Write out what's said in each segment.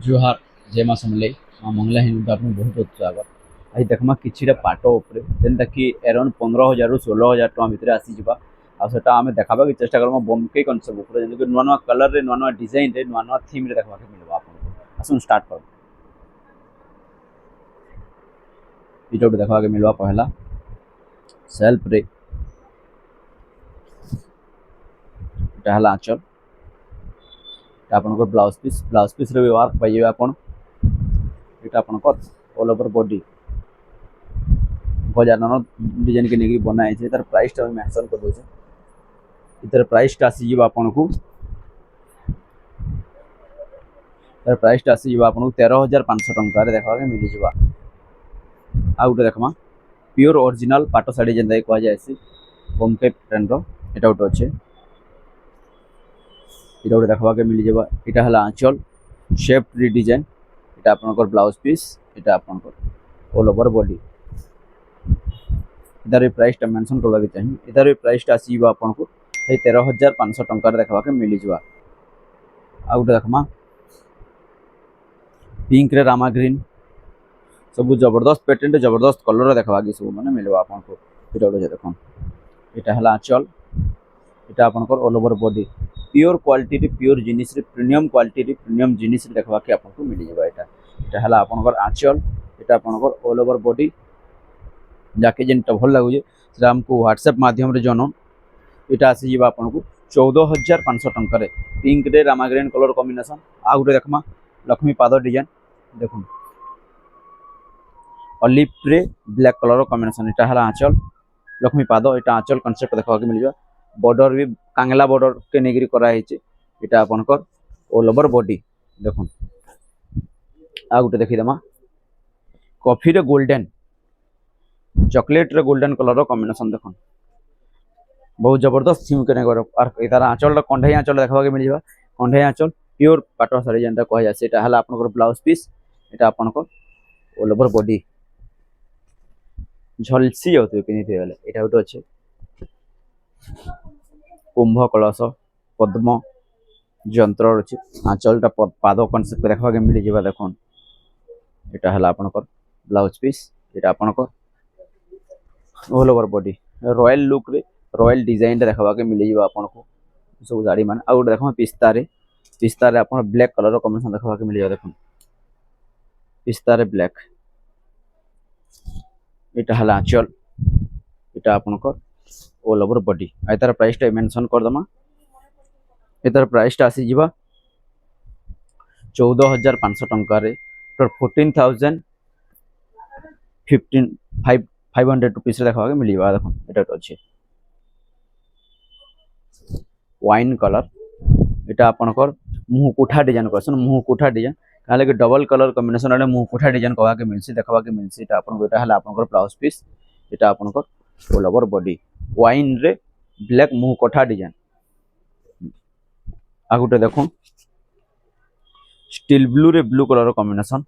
जुहार जय माँ समले माँ मंगला हिंदू आपको बहुत बहुत स्वागत। आज देखमा किछिटा पाट उपरे जेनटा कि अराउंड 15,000 रु 16,000 टका भितर आसी जिबा आ सेटा आमे देखाबा के चेष्टा करबा बमके कॉन्सेप्ट उपरे जेन कि नुआ नुआ कलर रे नुआ नुआ डिजाइन रे नुआ नुआ थीम रे देखबा के मिलबा आपन आसुन स्टार्ट कर वीडियो देखबा के मिलबा पहला सेल्फ रे एटा हला आंचल आपन को ब्लाउज पीस रे वर्क पाइबे आपन एटा आपन को ऑल ओवर बॉडी बजारन डिजाइन के नेगी बनाई छै तार प्राइस टा मेंशन कर दो छै इधर प्राइस टा आसी जीवा आपन को तार प्राइस टा आसी जीवा आपन को 13,500 टंका रे देखबा के मिली जीवा आ उटे देखमा प्योर ओरिजिनल पाटो साड़ी जेंदा कहआ जाय छै बमके ट्रेंड रो एटा उटे छै एटा उटे देखबा के मिली जीवा एटा हला आंचल शेप री डिजाइन एटा आपन को ब्लाउज पीस एटा आपन को ऑल ओवर बॉडी इधर प्राइस टा मेंशन करबा के चाहिए इधर प्राइस टा आसीबा आपन को 13,500 टंका रे देखबा के मिली जवा आ उटे देखमा पिंक रे रामा ग्रीन सब जबरदस्त पैटर्न जबरदस्त कलर देखबा के सब माने मिलबा आपन को एटा उटे देखन एटा हला आंचल एटा आपन को all over body pure quality रे प्योर जिनिस रे प्रीमियम क्वालिटी रे प्रीमियम जिनिस रे देखबा के आपन को मिली जवा एटा हला आपन को आंचल एटा आपन को ऑल ओवर बॉडी जाके जेनटा भल लगुचे से हमको व्हाट्सएप माध्यम रे जनो एटा आसी जीवा आपन को 14,500 टंका रे पिंक रे रामा ग्रीन कलर कॉम्बिनेशन आ गुटे देखमा लक्ष्मी पाद डिजाइन देखुन ऑलिव रे ब्लैक कलर कॉम्बिनेशन एटा हला आंचल लक्ष्मी पाद एटा आंचल कांसेप्ट देखा के मिलबा बॉर्डर भी कांगला बॉर्डर के नेगिरी करा हिचे एटा आपन को ऑल ओवर बॉडी देखुन आ गुटे देखि दमा कॉफी रे गोल्डन चॉकलेट रे गोल्डन कलर कॉम्बिनेशन देखन बहुत जबरदस्त थीम के और इधर आंचल कंढे आंचल देखबा के मिल जाबा कंढे आंचल प्योर पाटो साड़ी जेंटा कह जा सेटा हला आपन को ब्लाउज पीस एटा आपन को ऑल ओवर बॉडी झलसी होते पिनिथे वाले एटा उतो अछि कुंभ कलश पद्म यंत्र अछि आंचल टा पाद कांसेप्ट देखबा के मिल जाबा देखन एटा हला आपन को ब्लाउज पीस एटा आपन को all over body royal look रे रॉयल डिजाइन देखबा के मिली जीवा आपन को सब गाड़ी मान आ उटे देखो पिस्ता रे आपन ब्लैक कलर कॉम्बिनेशन देखबा के मिली जा देखो पिस्ता रे ब्लैक एटा हला आंचल एटा आपन को ऑल ओवर बॉडी आ तार प्राइस टा मेंशन कर दमा एतार प्राइस टा आसी जीवा 14,500 टंका रे 14,500 रुपीस देखा मिल जावा देखो एटा अच्छे वाइन कलर एटा आपन को मुंह कुठा डिजाइन करसन मुंह कुठा डिजाइन काले के डबल कलर कॉम्बिनेशन वाले मुंह कुठा डिजाइन कहवा के मिलसी देखबा के मिलसी एटा आपन को एटा हला आपन को ब्लाउज पीस एटा आपन को ऑल ओवर बॉडी वाइन रे ब्लैक मुंह कोठा डिजाइन आ गुटे देखो स्टील ब्लू रे ब्लू कलर कॉम्बिनेशन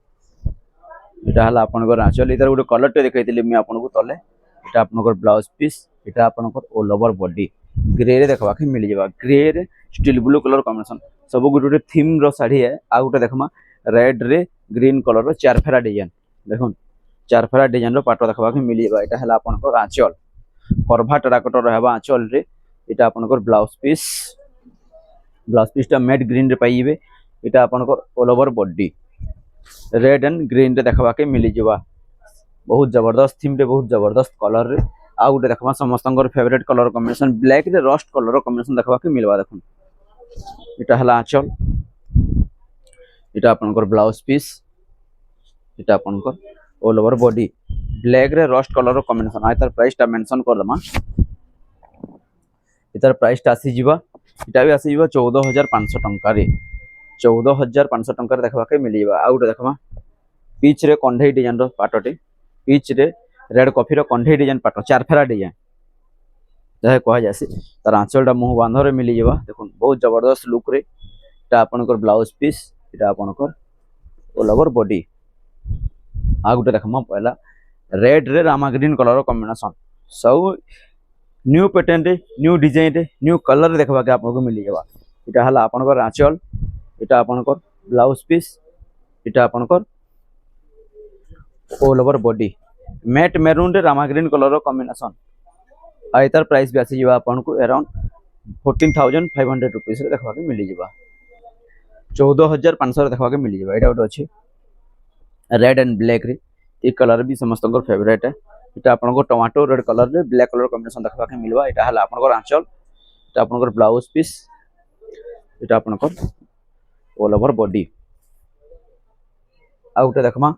एटा हला आपन को आंचल इधर गुटे कलर टे देखैतिली मी आपन को तले एटा आपन को ब्लाउज पीस एटा आपन को ऑल ओवर बॉडी ग्रे रे देखबा के मिल जाबा ग्रे रे स्टील ब्लू कलर कॉम्बिनेशन सब गुटे थीम रो साड़ी है आ गुटे देखमा रेड रे ग्रीन कलर रो चार फेरा डिजाइन देखुन चार फेरा डिजाइन रो पाटो देखबा के मिल जाबा एटा हला आपन को आंचल करभा टेराकोटा रहबा आंचल रे एटा आपन को ब्लाउज पीस टा मेड ग्रीन रे पाइबे एटा आपन को all over body red and green रे देखबा के मिली जवा बहुत जबरदस्त थीम रे बहुत जबरदस्त कलर रे आ गुटे देखबा समस्तंगर फेवरेट कलर कॉम्बिनेशन ब्लैक रे रस्ट कलर कॉम्बिनेशन देखबा के मिलबा देखुन एटा हला आंचल एटा आपन को ब्लाउज पीस एटा आपन को ऑल ओवर बॉडी ब्लैक रे रस्ट कलर कॉम्बिनेशन आ तार प्राइस टा मेंशन कर दमा इतार प्राइस टा आसी जीवा एटा भी आसी जीवा 14,500 टंका रे 14,500 टंका रे देखबा के मिल जाबा आ गुटे देखबा पीच रे कंढे डिजाइन रो पाटोटे पीच रे रेड कॉफी रो कंढे डिजाइन पाटो चार फेरा डिजाइन जहे कह जासी तार आंचलटा मुंह बांध रे मिली जाबा देखुन बहुत जबरदस्त लुक रे एटा आपन को ब्लाउज पीस एटा आपन को ऑल ओवर बॉडी आ गुटे देखमा पहला रेड रे रामा ग्रीन कलर कॉम्बिनेशन सब न्यू पैटर्न रे न्यू डिजाइन रे न्यू कलर रे देखबा के आपन को मिली जाबा एटा हला आपन को आंचल एटा आपन को ब्लाउज पीस इटा आपनकर all over body mat maroon रे रामा ग्रीन कलर रो कॉम्बिनेशन आ इतार प्राइस भी आसी जिवा आपनको अराउंड 14,500 रुपीस रे देखवा के मिली जिवा 14,500 रे देखवा के मिली जिवा एटा अछि रेड एंड ब्लैक रे ए कलर भी समस्त फेवरेट है इटा आपनको टमाटो रेड कलर रे ब्लैक कलर कॉम्बिनेशन देखवा के मिलवा इटा हला आपनको आंचल इटा आपनको ब्लाउज पीस इटा आपनको ऑल ओवर बॉडी आउटे देखमा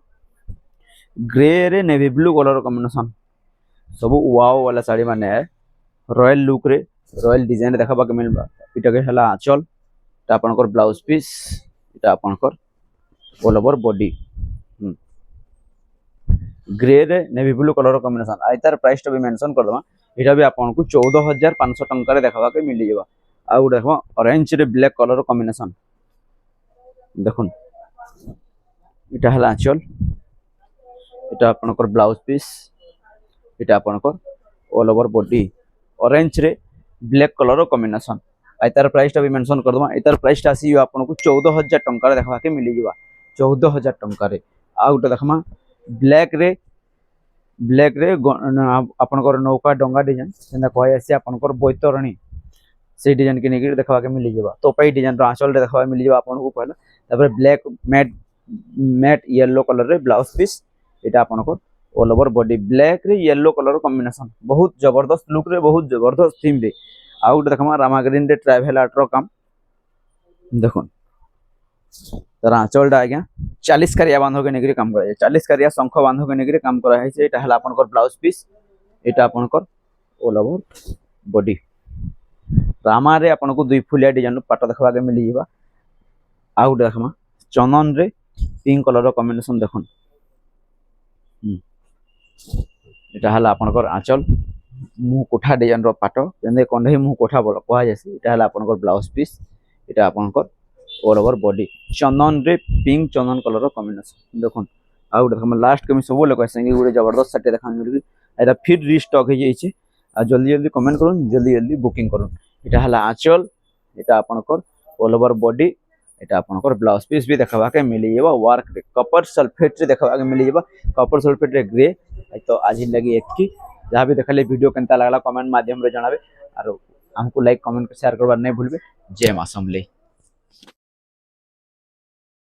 ग्रे रे नेवी ब्लू कलर कॉम्बिनेशन सब वाओ वाला साड़ी माने है रॉयल लुक रे रॉयल डिजाइन देखबा के मिलबा इटा के हला आंचल इटा आपनकर ब्लाउज पीस इटा आपनकर ऑल ओवर बॉडी ग्रे रे नेवी ब्लू कलर कॉम्बिनेशन आइतार प्राइस तो भी मेंशन कर दमा इटा भी आपनको 14,500 टंका रे देखबा के मिली जेबा आउ देखो ऑरेंज रे ब्लैक कलर कॉम्बिनेशन देखुन इटा हला आंचल इटा आपनकर ब्लाउज पीस इटा आपनकर ऑल ओवर बॉडी ऑरेंज रे ब्लैक कलर कॉम्बिनेशन आइतार प्राइस टा भी मेंशन कर दमा इतार प्राइस टा आसी आपनको 14,000 टंका रे देखबा के मिली जेबा 14,000 टंका रे आउ देखमा ब्लैक रे आपनकर नौका डंगा डिजाइन सेना कहै आसी आपनकर बैतरणी से डिजाइन के नेगी देखबा के मिली जेबा तोपाई डिजाइन रो आंचल रे देखबा मिली जेबा आपनको पहला तापर ब्लैक मैट येलो कलर रे ब्लाउज पीस इटा आपनकर ऑल ओवर बॉडी ब्लैक रे येलो कलर कॉम्बिनेशन बहुत जबरदस्त लुक रे बहुत जबरदस्त थीम रे आउट देखमा रामा ग्रीन रे ट्रैवल आर्ट रो काम देखुन तर आंचल डा आज्ञा 40 करिया बांधो के नेगरी काम करा 40 करिया शंख बांधो के नेगरी काम करा है एटा हला आपनकर ब्लाउज पीस एटा आपनकर ऑल ओवर बॉडी रामा रे आपनको दुई फुलिया डिजाइन पाट देखबा के मिली जेबा आउट देखमा चंदन रे पिंक कलर रो कॉम्बिनेशन देखुन एटा हला आपनकर आंचल मुह कोठा डिजाइन रो पाट जने कंधे मुह कोठा बोल कहै जासी एटा हला आपनकर ब्लाउज पीस एटा आपनकर ऑल ओवर बॉडी चंदन रे पिंक चंदन कलर रो कॉम्बिनेशन देखुन आउ देखम लास्ट के सब लोग संगे गुडे जबरदस्त साटे देखान मिलि एटा फिर रीस्टॉक हो जाइछे आ जल्दी जल्दी कमेंट करूँ जल्दी जल्दी बुकिंग करूँ एटा हला आंचल एटा आपनकर ऑल ओवर बॉडी एटा आपनकर ब्लाउज पीस भी देखबा के मिली जेबा वर्क रे कपर सल्फेट रे देखबा के मिली जेबा कपर सल्फेट रे ग्रे तो आज लगी एतकी जहाँ भी देखले वीडियो केनता लागला कमेंट माध्यम रे जणाबे आरो हमको लाइक कमेंट शेयर करबार नहीं भूलबे जय मां समले।